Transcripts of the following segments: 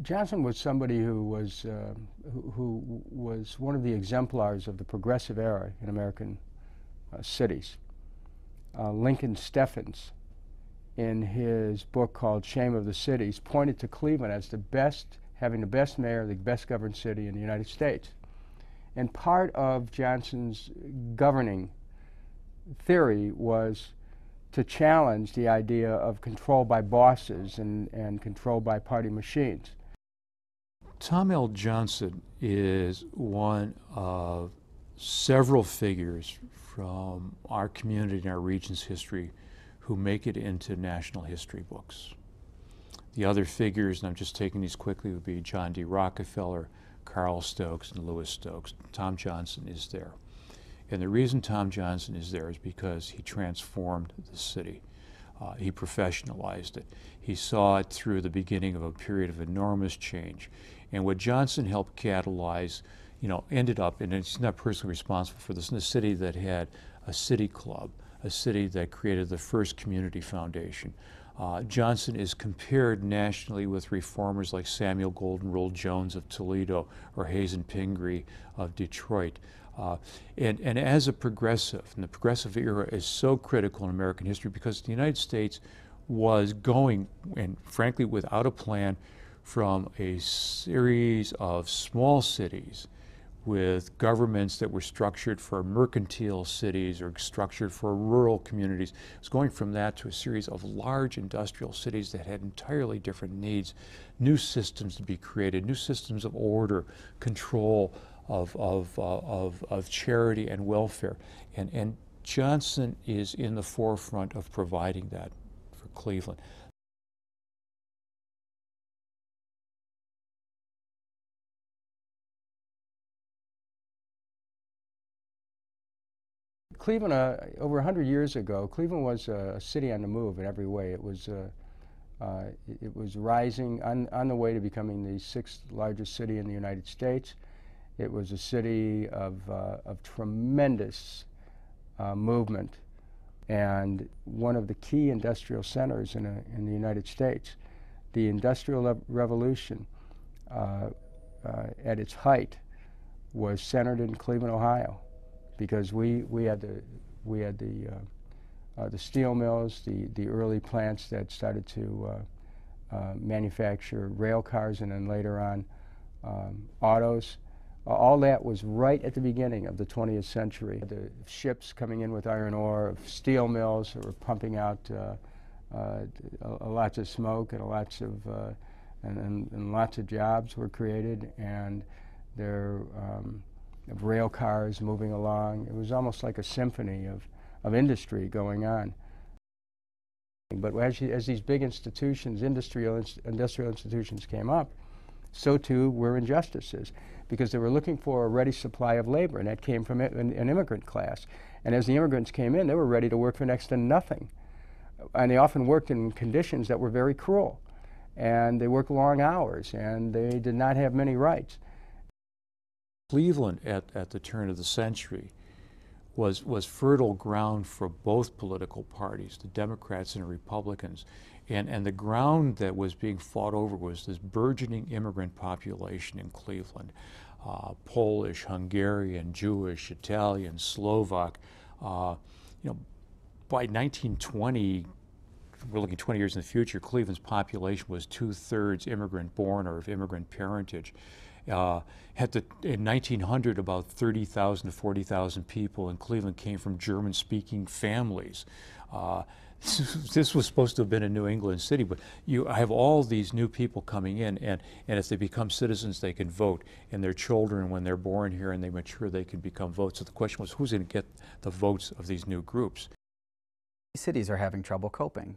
Johnson was somebody who was one of the exemplars of the progressive era in American cities. Lincoln Steffens, in his book called Shame of the Cities, pointed to Cleveland as having the best mayor, the best governed city in the United States. And part of Johnson's governing theory was to challenge the idea of control by bosses and control by party machines. Tom L. Johnson is one of several figures from our community and our region's history who make it into national history books. The other figures, and I'm just taking these quickly, would be John D. Rockefeller, Carl Stokes, and Louis Stokes. Tom Johnson is there. And the reason Tom Johnson is there is because he transformed the city. He professionalized it. He saw it through the beginning of a period of enormous change. And what Johnson helped catalyze, ended up, and he's not personally responsible for this, in a city that had a city club, a city that created the first community foundation. Johnson is compared nationally with reformers like Samuel Golden Rule Jones of Toledo or Hazen Pingree of Detroit. And as a progressive, and the progressive era is so critical in American history because the United States was going, and frankly without a plan, from a series of small cities with governments that were structured for mercantile cities or structured for rural communities. It was going from that to a series of large industrial cities that had entirely different needs, new systems to be created, new systems of order, control, of charity and welfare. And Johnson is in the forefront of providing that for Cleveland. Cleveland, over 100 years ago, Cleveland was a city on the move in every way. It was rising on the way to becoming the 6th largest city in the United States. It was a city of tremendous movement and one of the key industrial centers in the United States. The Industrial Revolution at its height was centered in Cleveland, Ohio, because we had the steel mills, the early plants that started to manufacture rail cars, and then later on autos. All that was right at the beginning of the 20th century. The ships coming in with iron ore, steel mills that were pumping out lots of smoke and lots of jobs were created, and there of rail cars moving along. It was almost like a symphony of industry going on. But as these big institutions, industrial institutions came up, so too were injustices, because they were looking for a ready supply of labor, and that came from an immigrant class. And as the immigrants came in, they were ready to work for next to nothing. And they often worked in conditions that were very cruel. And they worked long hours, and they did not have many rights. Cleveland at the turn of the century was fertile ground for both political parties, the Democrats and the Republicans. And the ground that was being fought over was this burgeoning immigrant population in Cleveland. Polish, Hungarian, Jewish, Italian, Slovak. By 1920, we're looking 20 years in the future, Cleveland's population was 2/3 immigrant born or of immigrant parentage. In 1900, about 30,000 to 40,000 people in Cleveland came from German-speaking families. This was supposed to have been a New England city, but you have all these new people coming in, and as they become citizens, they can vote. And their children, when they're born here and they mature, they can become votes. So the question was, who's going to get the votes of these new groups? Cities are having trouble coping.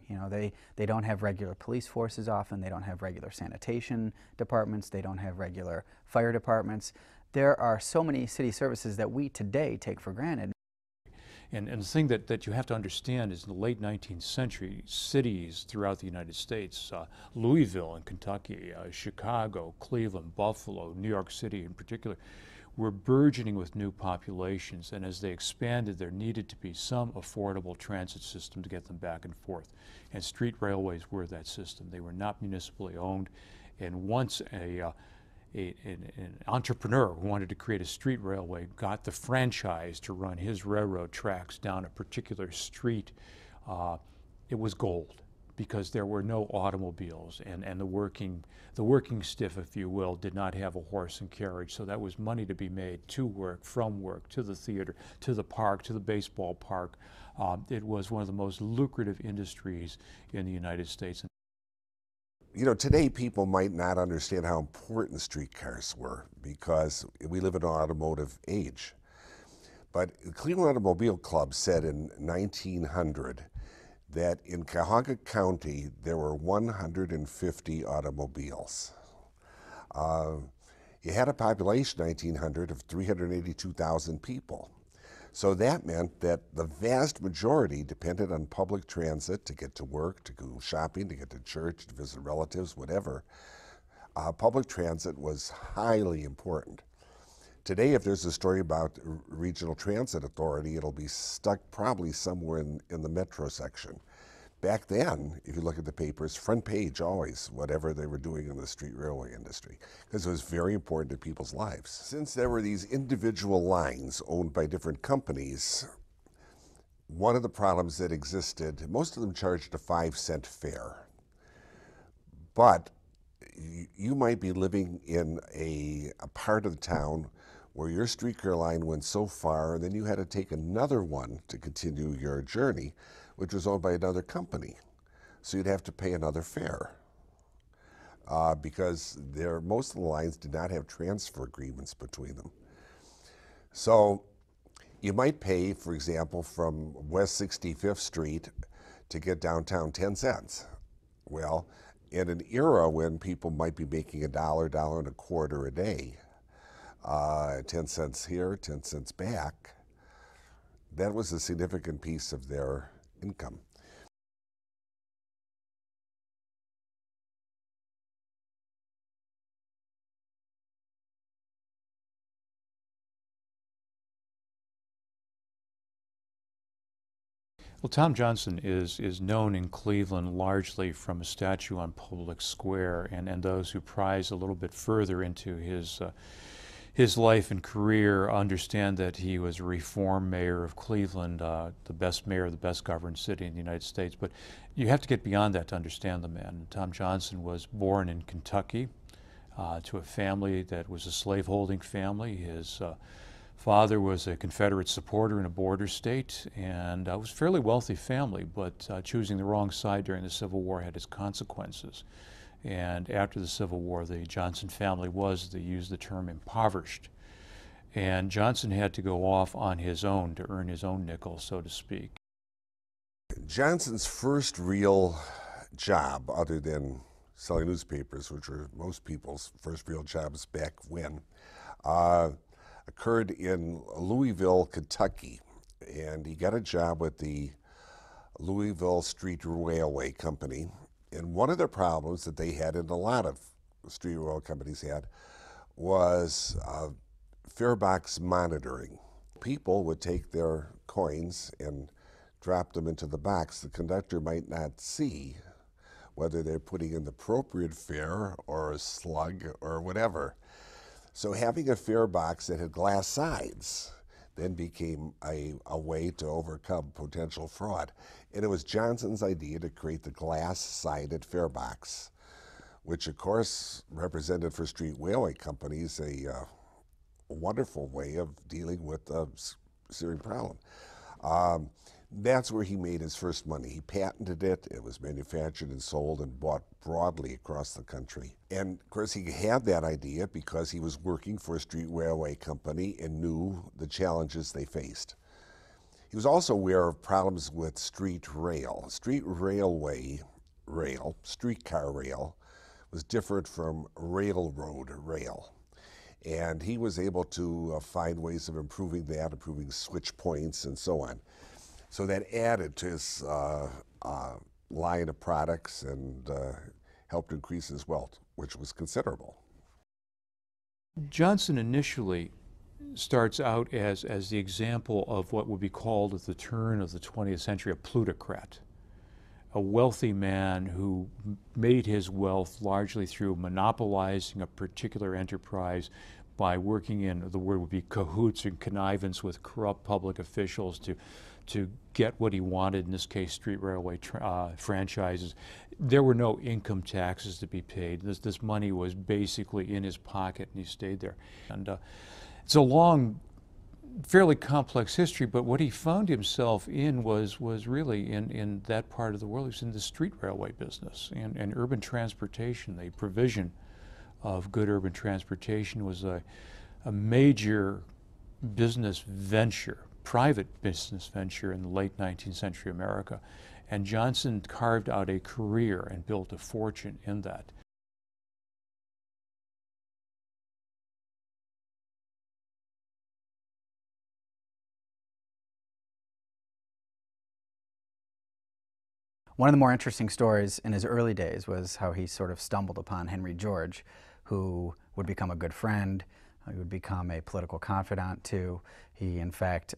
They don't have regular police forces often, they don't have regular sanitation departments, they don't have regular fire departments. There are so many city services that we today take for granted. And the thing that you have to understand is in the late 19th century, cities throughout the United States, Louisville in Kentucky, Chicago, Cleveland, Buffalo, New York City in particular, were burgeoning with new populations, and as they expanded, there needed to be some affordable transit system to get them back and forth. And street railways were that system. They were not municipally owned, And once an entrepreneur who wanted to create a street railway got the franchise to run his railroad tracks down a particular street, it was gold, because there were no automobiles, and the working stiff, if you will, did not have a horse and carriage. So that was money to be made to work, from work, to the theater, to the park, to the baseball park. It was one of the most lucrative industries in the United States. You know, today people might not understand how important streetcars were because we live in an automotive age. But the Cleveland Automobile Club said in 1900 that in Cuyahoga County there were 150 automobiles. You had a population in 1900 of 382,000 people. So that meant that the vast majority depended on public transit to get to work, to go shopping, to get to church, to visit relatives, whatever. Public transit was highly important. Today, if there's a story about Regional Transit Authority, it'll be stuck probably somewhere in the metro section. Back then, if you look at the papers, front page always, whatever they were doing in the street railway industry, because it was very important to people's lives. Since there were these individual lines owned by different companies, one of the problems that existed, most of them charged a 5-cent fare. But you might be living in a part of the town where your streetcar line went so far, and then you had to take another one to continue your journey, which was owned by another company. So you'd have to pay another fare because most of the lines did not have transfer agreements between them. So you might pay, for example, from West 65th Street to get downtown 10 cents. Well, in an era when people might be making $1, $1.25 a day, 10 cents here, 10 cents back, that was a significant piece of their income. Well, Tom Johnson is known in Cleveland largely from a statue on Public Square, and those who prize a little bit further into his life and career understand that he was a reform mayor of Cleveland, the best mayor, the best governed city in the United States. But you have to get beyond that to understand the man. Tom Johnson was born in Kentucky to a family that was a slaveholding family. His father was a Confederate supporter in a border state, and it was a fairly wealthy family, but choosing the wrong side during the Civil War had its consequences. And after the Civil War, the Johnson family was, they used the term, impoverished. And Johnson had to go off on his own to earn his own nickel, so to speak. Johnson's first real job, other than selling newspapers, which were most people's first real jobs back when, occurred in Louisville, Kentucky. And he got a job with the Louisville Street Railway Company. And one of the problems that they had, and a lot of street railroad companies had, was fare box monitoring. People would take their coins and drop them into the box. The conductor might not see whether they're putting in the appropriate fare or a slug or whatever. So having a fare box that had glass sides then became a way to overcome potential fraud. And it was Johnson's idea to create the glass-sided fare box, which of course represented for street railway companies a wonderful way of dealing with a serious problem. That's where he made his first money. He patented it. It was manufactured and sold and bought broadly across the country. And of course he had that idea because he was working for a street railway company and knew the challenges they faced. He was also aware of problems with street rail. Street railway rail, streetcar rail, was different from railroad rail. And he was able to find ways of improving that, improving switch points and so on. So that added to his line of products and helped increase his wealth, which was considerable. Johnson initially starts out as the example of what would be called at the turn of the 20th century a plutocrat. a wealthy man who made his wealth largely through monopolizing a particular enterprise by working in, the word would be cahoots and connivance with corrupt public officials to get what he wanted, in this case street railway franchises. There were no income taxes to be paid. This money was basically in his pocket, and he stayed there. And it's a long, fairly complex history, but what he found himself in was really in that part of the world. He was in the street railway business and urban transportation. The provision of good urban transportation was a major business venture, private business venture in the late 19th century America. And Johnson carved out a career and built a fortune in that. One of the more interesting stories in his early days was how he sort of stumbled upon Henry George, who would become a good friend, he would become a political confidant too. He, in fact,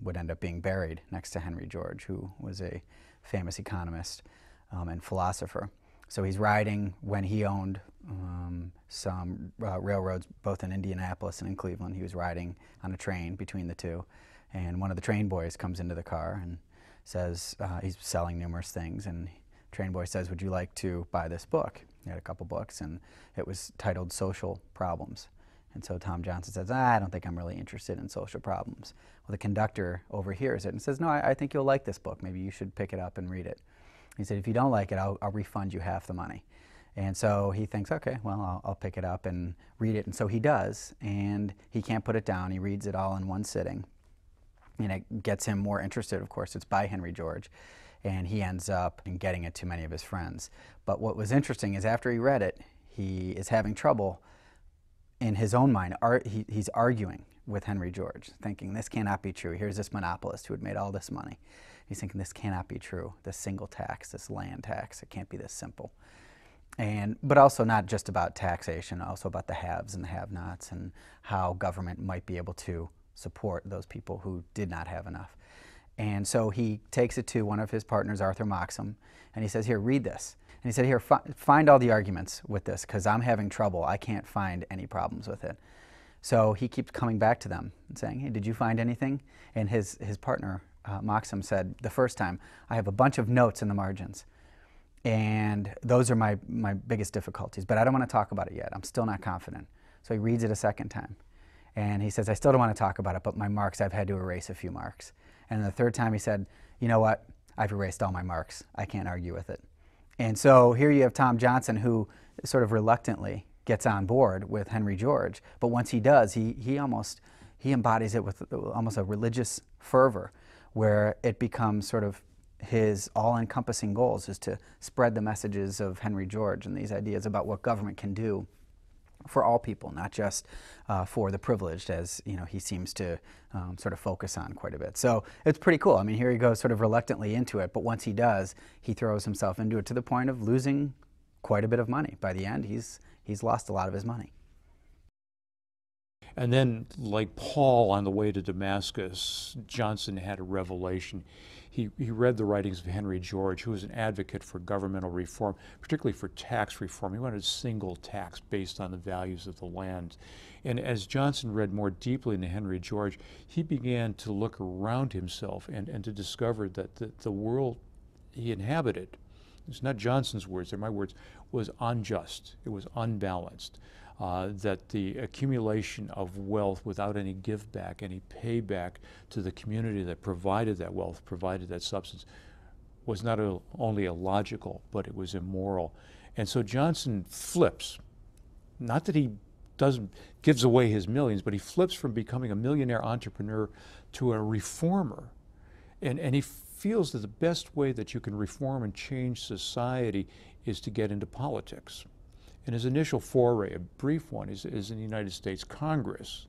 would end up being buried next to Henry George, who was a famous economist and philosopher. So he's riding when he owned some railroads, both in Indianapolis and in Cleveland. He was riding on a train between the two, and one of the train boys comes into the car and says, he's selling numerous things, and train boy says, would you like to buy this book? He had a couple books, and it was titled Social Problems. And so Tom Johnson says, I don't think I'm really interested in social problems. Well, the conductor overhears it and says, no, I think you'll like this book. Maybe you should pick it up and read it. He said, if you don't like it, I'll refund you half the money. And so he thinks, okay, well, I'll pick it up and read it. And so he does, and he can't put it down. He reads it all in one sitting. And it gets him more interested, of course. It's by Henry George. And he ends up getting it to many of his friends. But what was interesting is after he read it, he is having trouble in his own mind. He's arguing with Henry George, thinking this cannot be true. Here's this monopolist who had made all this money. He's thinking this cannot be true, this single tax, this land tax. It can't be this simple. But also not just about taxation, also about the haves and the have-nots and how government might be able to support those people who did not have enough. And so he takes it to one of his partners, Arthur Moxham, and he says, here, read this. And he said, here, find all the arguments with this, because I'm having trouble. I can't find any problems with it. So he keeps coming back to them and saying, hey, did you find anything? And his partner, Moxham, said the first time, I have a bunch of notes in the margins. And those are my biggest difficulties. But I don't want to talk about it yet. I'm still not confident. So he reads it a second time. And he says, I still don't want to talk about it, but my marks, I've had to erase a few marks. And the third time he said, you know what? I've erased all my marks. I can't argue with it. And so here you have Tom Johnson, who sort of reluctantly gets on board with Henry George. But once he does, he embodies it with almost a religious fervor, where it becomes sort of his all-encompassing goals is to spread the messages of Henry George and these ideas about what government can do for all people, not just for the privileged, as he seems to sort of focus on quite a bit. So it's pretty cool. I mean, here he goes sort of reluctantly into it, but once he does, he throws himself into it to the point of losing quite a bit of money. By the end, he's lost a lot of his money. And then, like Paul on the way to Damascus, Johnson had a revelation. He read the writings of Henry George, who was an advocate for governmental reform, particularly for tax reform. He wanted a single tax based on the values of the land. And as Johnson read more deeply into Henry George, he began to look around himself and to discover that the world he inhabited, it's not Johnson's words, they're my words, was unjust. It was unbalanced. That the accumulation of wealth without any give back, any payback to the community that provided that wealth, provided that substance, was not only illogical, but it was immoral. And so Johnson flips. Not that he gives away his millions, but he flips from becoming a millionaire entrepreneur to a reformer. And he feels that the best way that you can reform and change society is to get into politics. And his initial foray, a brief one, is in the United States Congress.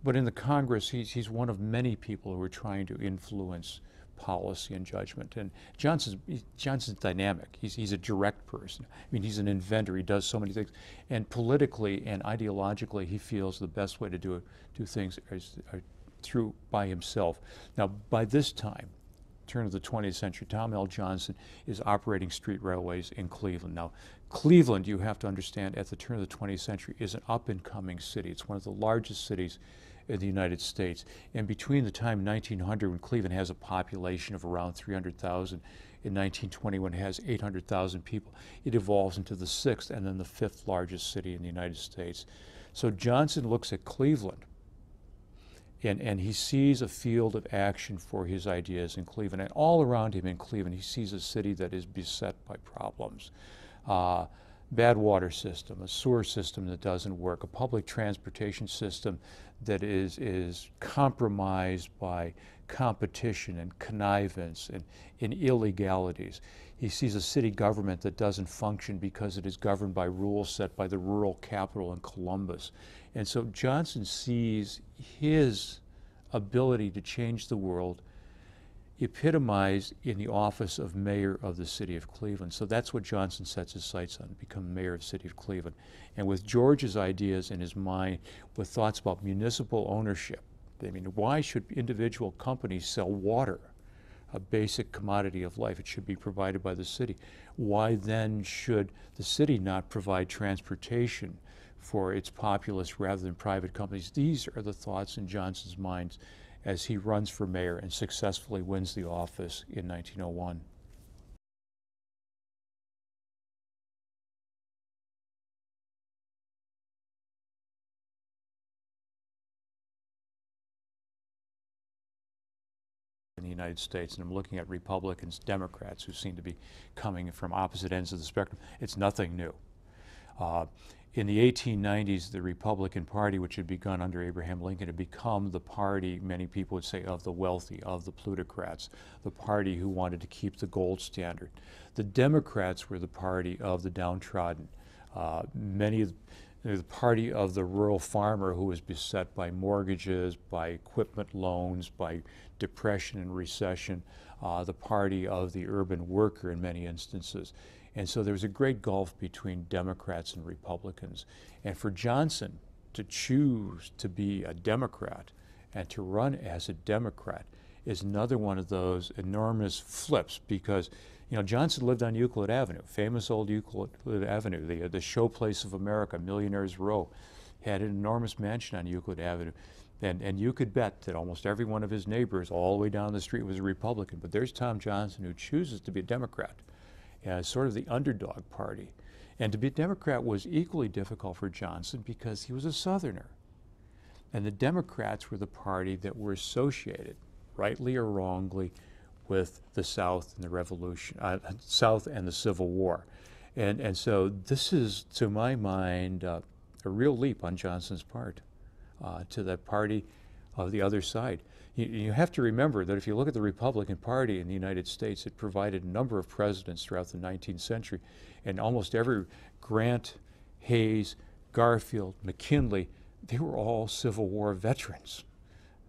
But in the Congress, he's one of many people who are trying to influence policy and judgment. And Johnson's dynamic. He's a direct person. I mean, he's an inventor. He does so many things. And politically and ideologically, he feels the best way to do things is by himself. Now, by this time, turn of the 20th century, Tom L. Johnson is operating street railways in Cleveland. Now, Cleveland, you have to understand, at the turn of the 20th century is an up-and-coming city. It's one of the largest cities in the United States. And between the time 1900, when Cleveland has a population of around 300,000, in 1920, when it has 800,000 people, it evolves into the 6th and then the 5th largest city in the United States. So Johnson looks at Cleveland, and he sees a field of action for his ideas in Cleveland. And all around him in Cleveland, he sees a city that is beset by problems. Bad water system, a sewer system that doesn't work, a public transportation system that is compromised by competition and connivance and illegalities. He sees a city government that doesn't function because it is governed by rules set by the rural capital in Columbus. And so Johnson sees his ability to change the world epitomized in the office of mayor of the city of Cleveland. So that's what Johnson sets his sights on, become mayor of the city of Cleveland. And with George's ideas in his mind, with thoughts about municipal ownership, I mean, why should individual companies sell water, a basic commodity of life? It should be provided by the city. Why then should the city not provide transportation for its populace rather than private companies? These are the thoughts in Johnson's mind as he runs for mayor and successfully wins the office in 1901. In the United States, and I'm looking at Republicans, Democrats, who seem to be coming from opposite ends of the spectrum. It's nothing new. In the 1890s, the Republican Party, which had begun under Abraham Lincoln, had become the party, many people would say, of the wealthy, of the plutocrats, the party who wanted to keep the gold standard. The Democrats were the party of the downtrodden. The party of the rural farmer who was beset by mortgages, by equipment loans, by depression and recession, the party of the urban worker in many instances. And so there was a great gulf between Democrats and Republicans. And for Johnson to choose to be a Democrat and to run as a Democrat is another one of those enormous flips, because Johnson lived on Euclid Avenue, famous old Euclid Avenue, the showplace of America, Millionaires Row, had an enormous mansion on Euclid Avenue. And you could bet that almost every one of his neighbors all the way down the street was a Republican. But there's Tom Johnson, who chooses to be a Democrat, as sort of the underdog party. And to be a Democrat was equally difficult for Johnson because he was a Southerner. And the Democrats were the party that were associated, rightly or wrongly, with the South and the Revolution, South and the Civil War. And so this is, to my mind, a real leap on Johnson's part to the party of the other side. You have to remember that if you look at the Republican Party in the United States, it provided a number of presidents throughout the 19th century, and almost every Grant, Hayes, Garfield, McKinley, they were all Civil War veterans.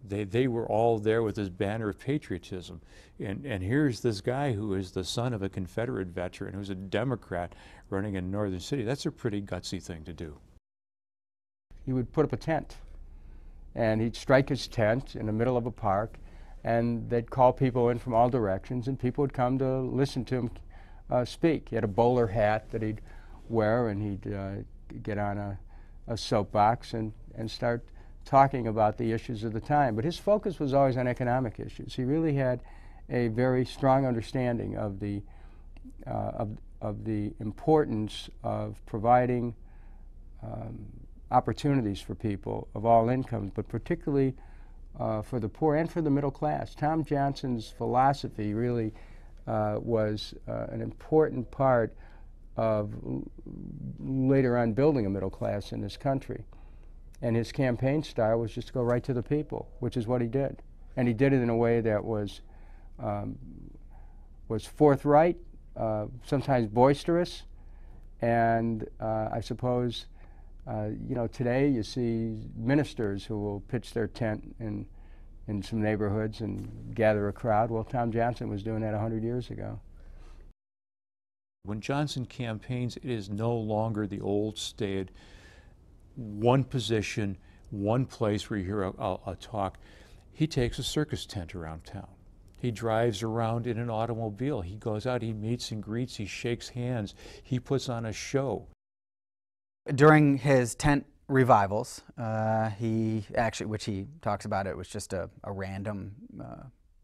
They were all there with this banner of patriotism. And here's this guy who is the son of a Confederate veteran who's a Democrat running in Northern City. That's a pretty gutsy thing to do. He would put up a tent, and he'd strike his tent in the middle of a park, and they'd call people in from all directions, and people would come to listen to him speak. He had a bowler hat that he'd wear, and he'd get on a soapbox and start talking about the issues of the time. But his focus was always on economic issues. He really had a very strong understanding of the importance of providing opportunities for people of all incomes, but particularly for the poor and for the middle class. Tom Johnson's philosophy really was an important part of later on building a middle class in this country. And his campaign style was just to go right to the people, which is what he did. And he did it in a way that was forthright, sometimes boisterous, and I suppose today you see ministers who will pitch their tent in some neighborhoods and gather a crowd. Well, Tom Johnson was doing that 100 years ago. When Johnson campaigns, it is no longer the old staid one position, one place where you hear a talk. He takes a circus tent around town. He drives around in an automobile. He goes out, he meets and greets, he shakes hands, he puts on a show. During his tent revivals, he actually, which he talks about, it was just a random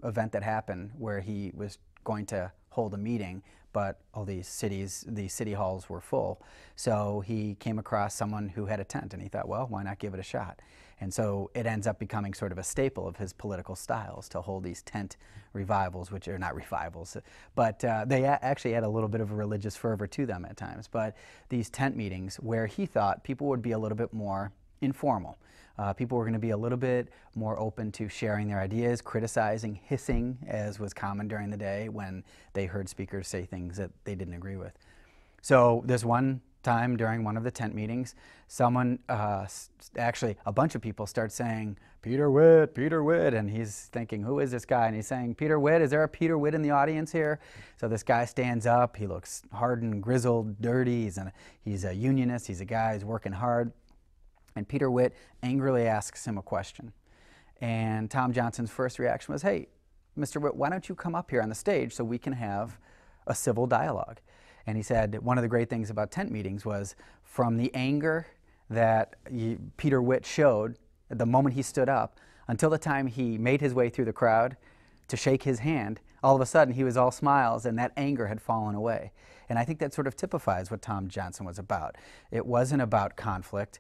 event that happened where he was going to hold a meeting, but all these city halls were full. So he came across someone who had a tent, and he thought, well, why not give it a shot? And so it ends up becoming sort of a staple of his political styles to hold these tent revivals, which are not revivals, but they actually had a little bit of a religious fervor to them at times. But these tent meetings where he thought people would be a little bit more informal. People were going to be a little bit more open to sharing their ideas, criticizing, hissing, as was common during the day when they heard speakers say things that they didn't agree with. So this one time during one of the tent meetings, someone, actually a bunch of people start saying, Peter Witt, and he's thinking, who is this guy? And he's saying, Peter Witt, is there a Peter Witt in the audience here? So this guy stands up, he looks hardened, grizzled, dirty, he's a unionist, he's a guy who's working hard. And Peter Witt angrily asks him a question. And Tom Johnson's first reaction was, hey, Mr. Witt, why don't you come up here on the stage so we can have a civil dialogue? And he said one of the great things about tent meetings was from the anger that Peter Witt showed at the moment he stood up until the time he made his way through the crowd to shake his hand, all of a sudden he was all smiles and that anger had fallen away. And I think that sort of typifies what Tom Johnson was about. It wasn't about conflict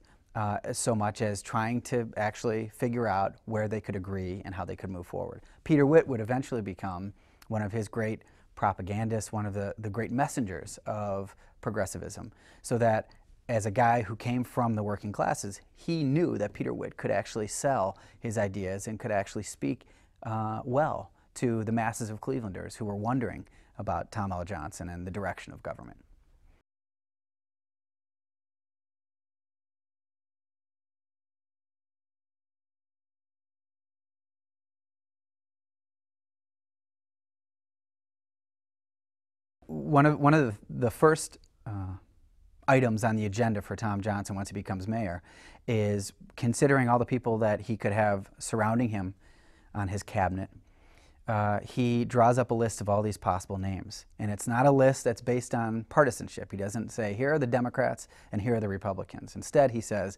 so much as trying to actually figure out where they could agree and how they could move forward. Peter Witt would eventually become one of his great propagandists, one of the great messengers of progressivism, so that as a guy who came from the working classes, he knew that Peter Witt could actually sell his ideas and could actually speak well to the masses of Clevelanders who were wondering about Tom L. Johnson and the direction of government. One of the first items on the agenda for Tom Johnson once he becomes mayor is considering all the people that he could have surrounding him on his cabinet. He draws up a list of all these possible names, and it's not a list that's based on partisanship. He doesn't say, here are the Democrats and here are the Republicans. Instead, he says,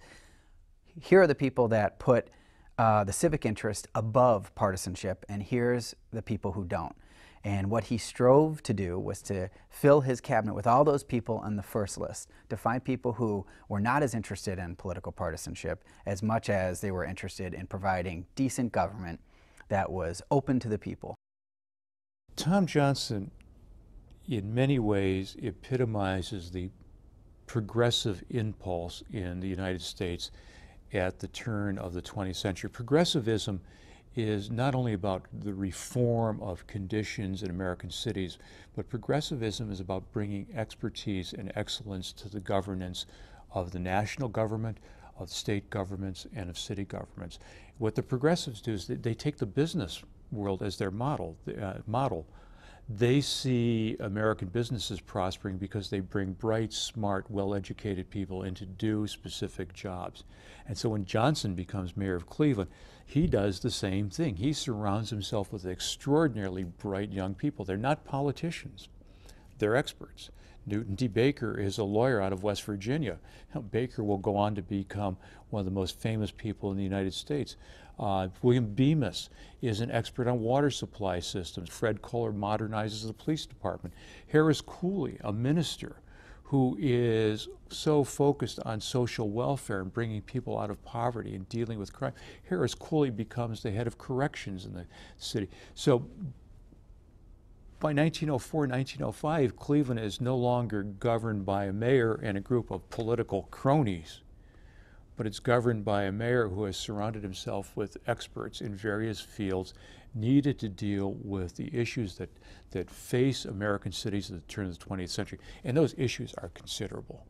here are the people that put the civic interest above partisanship, and here's the people who don't. And what he strove to do was to fill his cabinet with all those people on the first list, to find people who were not as interested in political partisanship as much as they were interested in providing decent government that was open to the people. Tom Johnson, in many ways, epitomizes the progressive impulse in the United States at the turn of the 20th century. Progressivism is not only about the reform of conditions in American cities, but progressivism is about bringing expertise and excellence to the governance of the national government, of state governments, and of city governments. What the progressives do is they take the business world as their model. They see American businesses prospering because they bring bright, smart, well-educated people in to do specific jobs. And so when Johnson becomes mayor of Cleveland, he does the same thing. He surrounds himself with extraordinarily bright young people. They're not politicians. They're experts. Newton D. Baker is a lawyer out of West Virginia. Baker will go on to become one of the most famous people in the United States. William Bemis is an expert on water supply systems. Fred Kohler modernizes the police department. Harris Cooley, a minister who is so focused on social welfare and bringing people out of poverty and dealing with crime. Harris Cooley becomes the head of corrections in the city. So by 1904, 1905, Cleveland is no longer governed by a mayor and a group of political cronies, but it's governed by a mayor who has surrounded himself with experts in various fields needed to deal with the issues that face American cities at the turn of the 20th century. And those issues are considerable.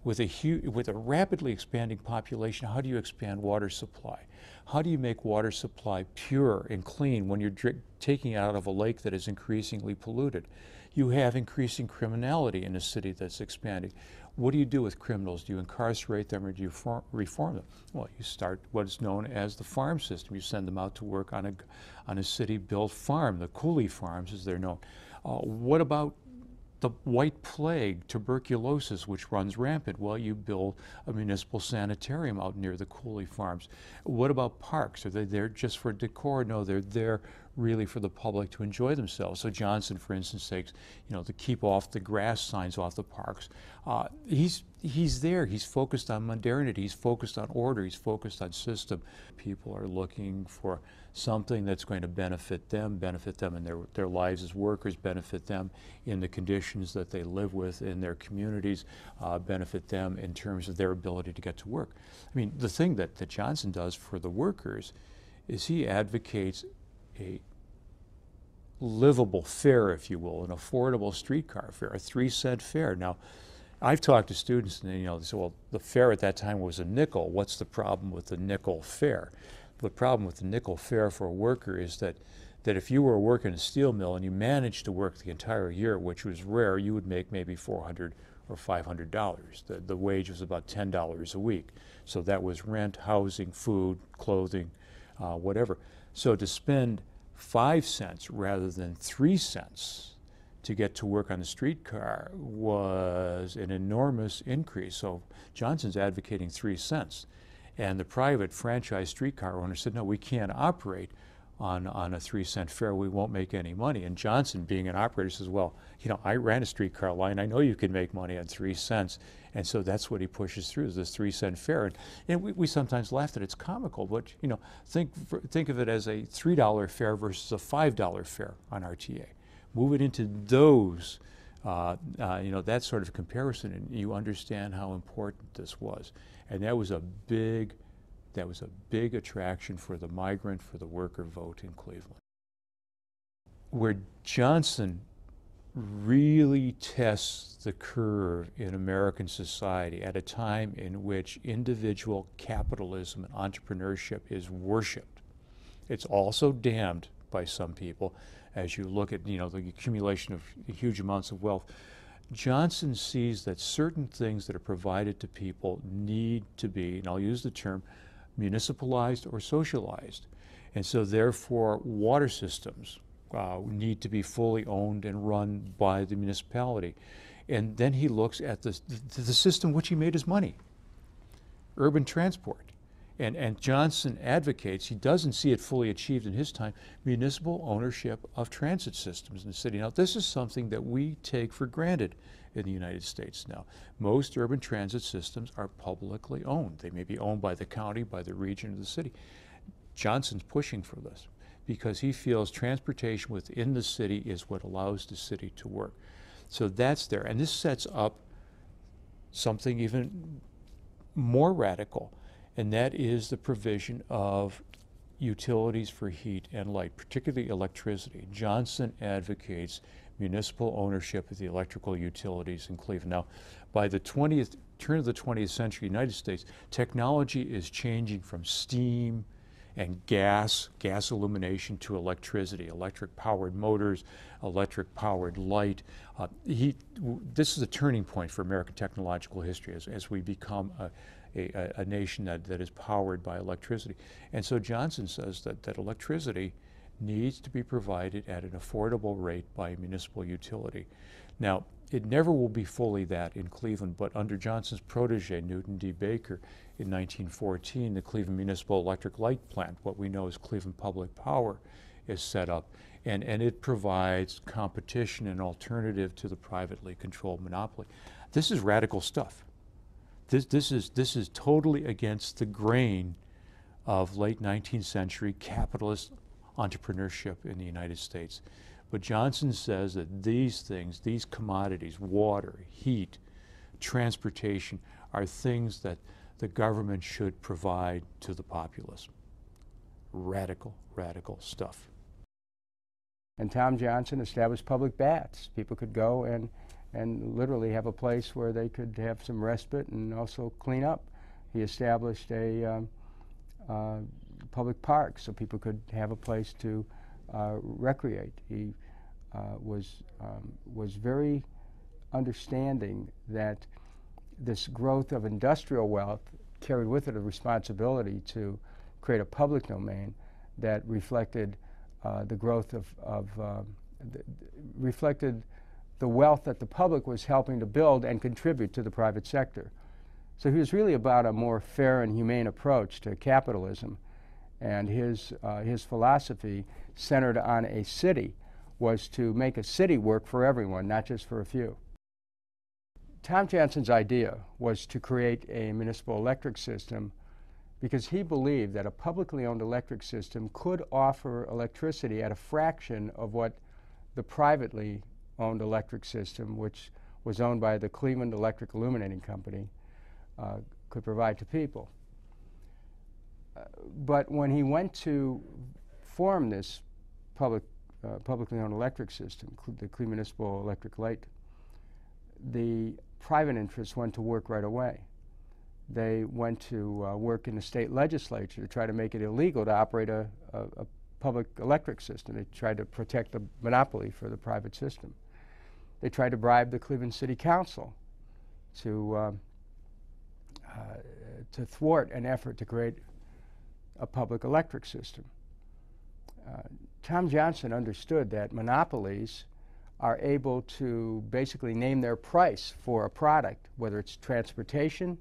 With a rapidly expanding population, how do you expand water supply? How do you make water supply pure and clean when you're taking it out of a lake that is increasingly polluted? You have increasing criminality in a city that's expanding. What do you do with criminals? Do you incarcerate them or do you reform them? Well, you start what is known as the farm system. You send them out to work on a city-built farm, the coolie farms as they're known. What about the white plague, tuberculosis, which runs rampant? Well, you build a municipal sanitarium out near the coolie farms. What about parks? Are they there just for decor? No, they're there really for the public to enjoy themselves. So Johnson, for instance, takes, to keep off the grass signs off the parks. He's there. He's focused on modernity. He's focused on order. He's focused on system. People are looking for something that's going to benefit them in their lives as workers, benefit them in the conditions that they live with in their communities, benefit them in terms of their ability to get to work. I mean, the thing that Johnson does for the workers is he advocates a livable fare, if you will, an affordable streetcar fare, a 3-cent fare. Now, I've talked to students and they say, well, the fare at that time was a nickel. What's the problem with the nickel fare? The problem with the nickel fare for a worker is that if you were working a steel mill and you managed to work the entire year, which was rare, you would make maybe $400 or $500. The wage was about $10 a week. So that was rent, housing, food, clothing, whatever. So to spend 5 cents rather than 3 cents to get to work on the streetcar was an enormous increase. So Johnson's advocating 3 cents. And the private franchise streetcar owner said, no, we can't operate on a 3-cent fare. We won't make any money. And Johnson, being an operator, says, well, I ran a streetcar line. I know you can make money on 3 cents. And so that's what he pushes through, is this 3-cent fare. And we sometimes laugh at it. It's comical, but think of it as a $3 fare versus a $5 fare on RTA. Move it into those, that sort of comparison, and you understand how important this was. And that was a big attraction for the migrant, for the worker vote in Cleveland. Where Johnson really tests the curve in American society at a time in which individual capitalism and entrepreneurship is worshipped. It's also damned by some people as you look at the accumulation of huge amounts of wealth. Johnson sees that certain things that are provided to people need to be, and I'll use the term, municipalized or socialized. And so therefore water systems need to be fully owned and run by the municipality. And then he looks at the system which he made his money, urban transport. And Johnson advocates, he doesn't see it fully achieved in his time, municipal ownership of transit systems in the city. Now, this is something that we take for granted in the United States now. Most urban transit systems are publicly owned. They may be owned by the county, by the region, or the city. Johnson's pushing for this because he feels transportation within the city is what allows the city to work. So that's there. And this sets up something even more radical, and that is the provision of utilities for heat and light, particularly electricity. Johnson advocates municipal ownership of the electrical utilities in Cleveland. Now, by the turn of the 20th century United States, technology is changing from steam and gas illumination to electricity, electric-powered motors, electric-powered light. This is a turning point for American technological history as we become a nation that is powered by electricity. And so Johnson says that electricity needs to be provided at an affordable rate by a municipal utility. Now, it never will be fully that in Cleveland, but under Johnson's protege, Newton D. Baker, in 1914, the Cleveland Municipal Electric Light Plant, what we know as Cleveland Public Power, is set up. And it provides competition and alternative to the privately controlled monopoly. This is radical stuff. This is totally against the grain of late 19th century capitalist entrepreneurship in the United States. But Johnson says that these things, these commodities, water, heat, transportation, are things that the government should provide to the populace. Radical, radical stuff. And Tom Johnson established public baths. People could go and literally have a place where they could have some respite and also clean up. He established a public park so people could have a place to recreate. He was was very understanding that this growth of industrial wealth carried with it a responsibility to create a public domain that reflected the growth reflected the wealth that the public was helping to build and contribute to the private sector. So he was really about a more fair and humane approach to capitalism, and his philosophy centered on a city was to make a city work for everyone, not just for a few. Tom Johnson's idea was to create a municipal electric system because he believed that a publicly owned electric system could offer electricity at a fraction of what the privately owned electric system, which was owned by the Cleveland Electric Illuminating Company, could provide to people. But when he went to form this publicly owned electric system, the Cleveland Municipal Electric Light, the private interests went to work right away. They went to work in the state legislature to try to make it illegal to operate a public electric system. They tried to protect the monopoly for the private system. They tried to bribe the Cleveland City Council to thwart an effort to create a public electric system. Tom Johnson understood that monopolies are able to basically name their price for a product, whether it's transportation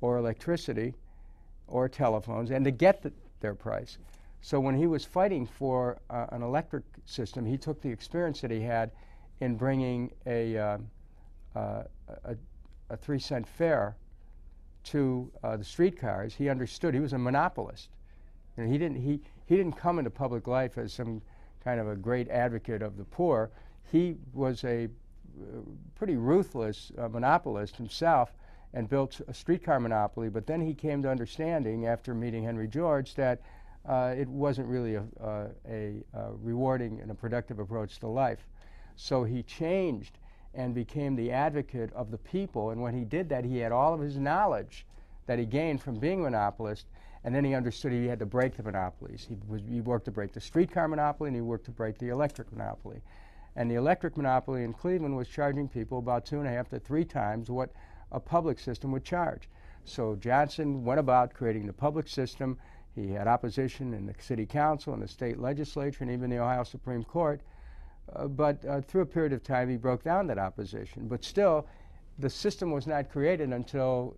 or electricity or telephones, and to get their price. So when he was fighting for an electric system, he took the experience that he had in bringing a 3-cent fare to the streetcars. He understood. He was a monopolist. And he didn't come into public life as some kind of a great advocate of the poor. He was a pretty ruthless monopolist himself and built a streetcar monopoly, but then he came to understanding after meeting Henry George that it wasn't really a rewarding and a productive approach to life. So he changed and became the advocate of the people, and when he did that, he had all of his knowledge that he gained from being a monopolist, and then he understood he had to break the monopolies. He worked to break the streetcar monopoly, and he worked to break the electric monopoly. And the electric monopoly in Cleveland was charging people about 2.5 to 3 times what a public system would charge. So Johnson went about creating the public system. He had opposition in the city council and the state legislature and even the Ohio Supreme Court. But through a period of time, he broke down that opposition. But still, the system was not created until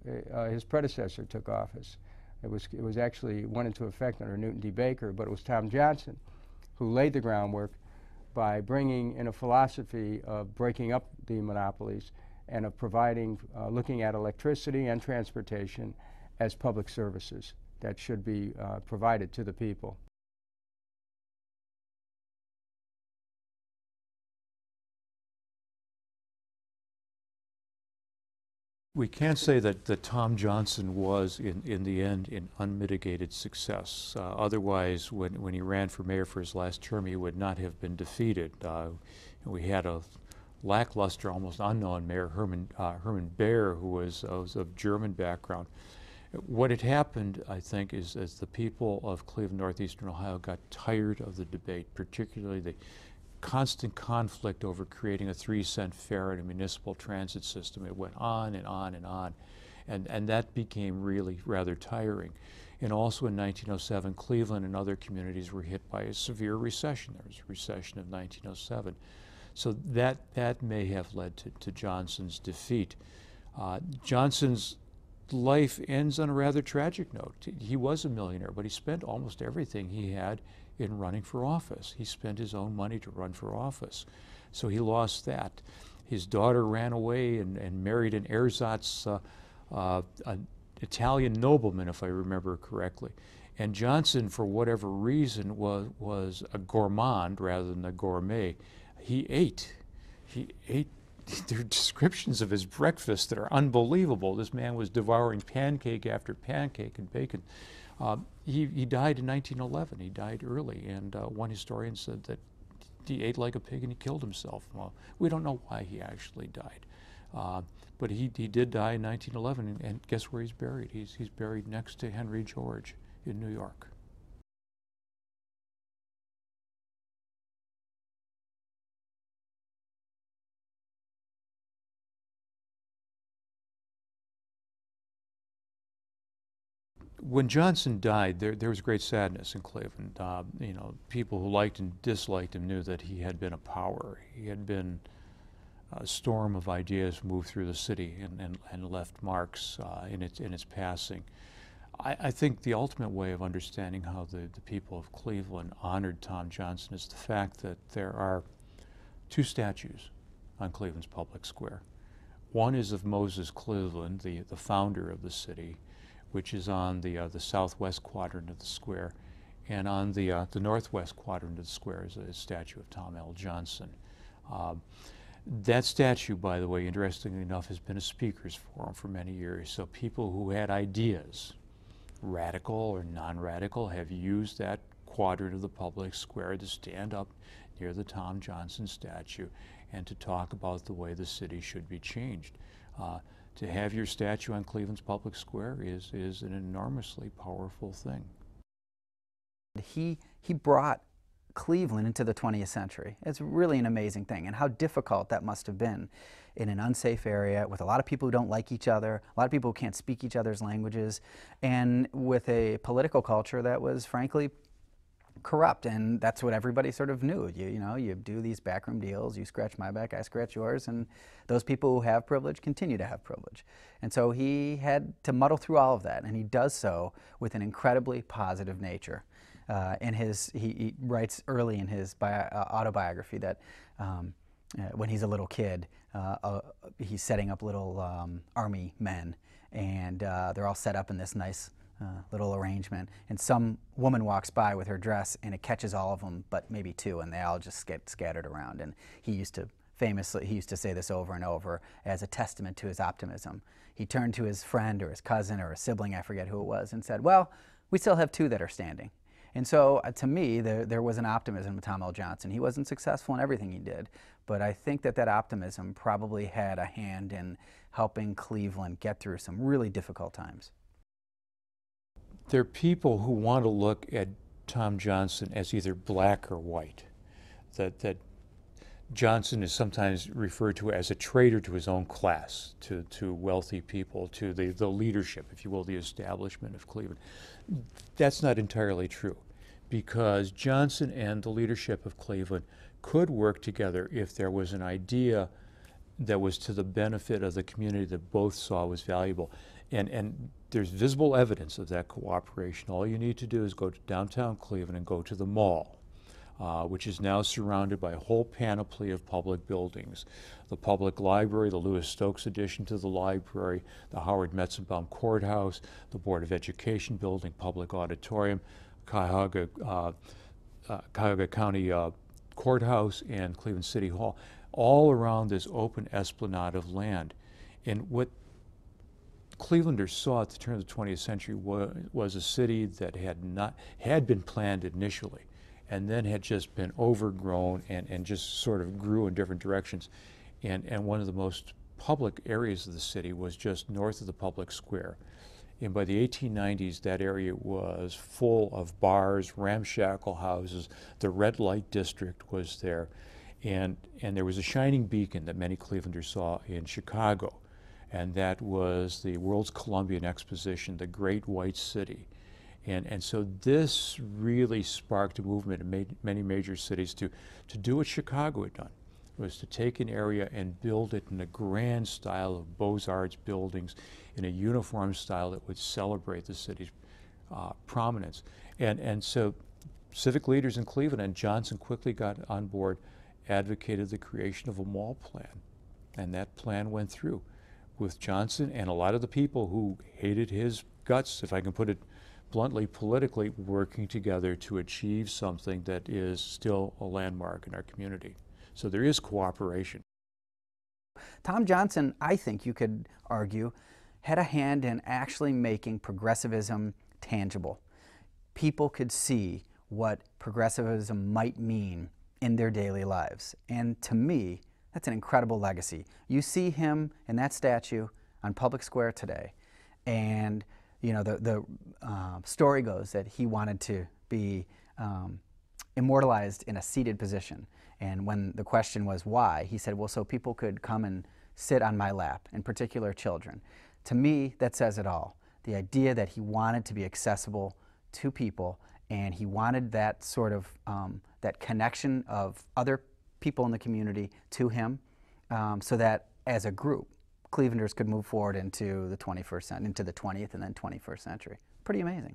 his predecessor took office. It was actually went into effect under Newton D. Baker, but it was Tom Johnson who laid the groundwork by bringing in a philosophy of breaking up the monopolies and of providing, looking at electricity and transportation as public services that should be provided to the people. We can't say that Tom Johnson was, in the end, an unmitigated success. Otherwise, when he ran for mayor for his last term, he would not have been defeated. We had a lackluster, almost unknown mayor, Herman Baer, who was of German background. What had happened, I think, is as the people of Cleveland, northeastern Ohio, got tired of the debate, particularly the constant conflict over creating a 3-cent fare in a municipal transit system. It went on and on and on, and that became really rather tiring. And also in 1907, Cleveland and other communities were hit by a severe recession. There was a recession of 1907. So that may have led to Johnson's defeat. Johnson's life ends on a rather tragic note. He was a millionaire, but he spent almost everything he had in running for office. He spent his own money to run for office. So he lost that. His daughter ran away and married an ersatz, an Italian nobleman, if I remember correctly. And Johnson, for whatever reason, was a gourmand rather than a gourmet. He ate. There are descriptions of his breakfast that are unbelievable. This man was devouring pancake after pancake and bacon. He died in 1911. He died early, and one historian said that he ate like a pig and he killed himself. Well, we don't know why he actually died, but he did die in 1911, and guess where he's buried? He's buried next to Henry George in New York. when Johnson died, there was great sadness in Cleveland. You know, people who liked and disliked him knew that he had been a power. He had been a storm of ideas moved through the city and left marks in its passing. I think the ultimate way of understanding how the people of Cleveland honored Tom Johnson is the fact that there are two statues on Cleveland's public square. One is of Moses Cleveland, the founder of the city, which is on the southwest quadrant of the square, and on the northwest quadrant of the square is a statue of Tom L. Johnson. That statue, by the way, interestingly enough, has been a speaker's forum for many years. So people who had ideas, radical or non-radical, have used that quadrant of the public square to stand up near the Tom Johnson statue and to talk about the way the city should be changed. To have your statue on Cleveland's public square is an enormously powerful thing. He brought Cleveland into the 20th century. It's really an amazing thing, and how difficult that must have been in an unsafe area with a lot of people who don't like each other, a lot of people who can't speak each other's languages, and with a political culture that was frankly corrupt, and that's what everybody sort of knew. You know, you do these backroom deals, you scratch my back, I scratch yours, and those people who have privilege continue to have privilege. And so he had to muddle through all of that, and he does so with an incredibly positive nature. He writes early in his autobiography that when he's a little kid, he's setting up little army men, and they're all set up in this nice little arrangement, and some woman walks by with her dress and it catches all of them but maybe two, and they all just get scattered around. And he used to say this over and over as a testament to his optimism. He turned to his friend or his cousin or a sibling, I forget who it was, and said, well, we still have two that are standing. And so to me, there was an optimism with Tom L. Johnson. He wasn't successful in everything he did, but I think that optimism probably had a hand in helping Cleveland get through some really difficult times. There are people who want to look at Tom Johnson as either black or white. That Johnson is sometimes referred to as a traitor to his own class, to wealthy people, to the leadership, if you will, the establishment of Cleveland. That's not entirely true, because Johnson and the leadership of Cleveland could work together if there was an idea that was to the benefit of the community that both saw was valuable. And there's visible evidence of that cooperation. All you need to do is go to downtown Cleveland and go to the mall, which is now surrounded by a whole panoply of public buildings. The public library, the Lewis Stokes addition to the library, the Howard Metzenbaum Courthouse, the Board of Education building, public auditorium, Cuyahoga County Courthouse, and Cleveland City Hall, all around this open esplanade of land. And what Clevelanders saw at the turn of the 20th century was a city that had been planned initially, and then had just been overgrown and just sort of grew in different directions. And one of the most public areas of the city was just north of the public square. And by the 1890s, that area was full of bars, ramshackle houses. The red light district was there. And there was a shining beacon that many Clevelanders saw in Chicago, and that was the World's Columbian Exposition, the Great White City. And so this really sparked a movement in many major cities to do what Chicago had done, was to take an area and build it in a grand style of Beaux-Arts buildings, in a uniform style that would celebrate the city's prominence. And so civic leaders in Cleveland, and Johnson quickly got on board, advocated the creation of a mall plan. And that plan went through, with Johnson and a lot of the people who hated his guts, if I can put it bluntly, politically, working together to achieve something that is still a landmark in our community. So there is cooperation. Tom Johnson, I think you could argue, had a hand in actually making progressivism tangible. People could see what progressivism might mean in their daily lives. And to me, that's an incredible legacy. You see him in that statue on Public Square today, and you know the story goes that he wanted to be immortalized in a seated position. And when the question was why, he said, well, so people could come and sit on my lap, in particular children. To me, that says it all, the idea that he wanted to be accessible to people, and he wanted that sort of that connection of other people in the community to him, so that as a group, Clevelanders could move forward into the 21st, into the 20th and then 21st century. Pretty amazing.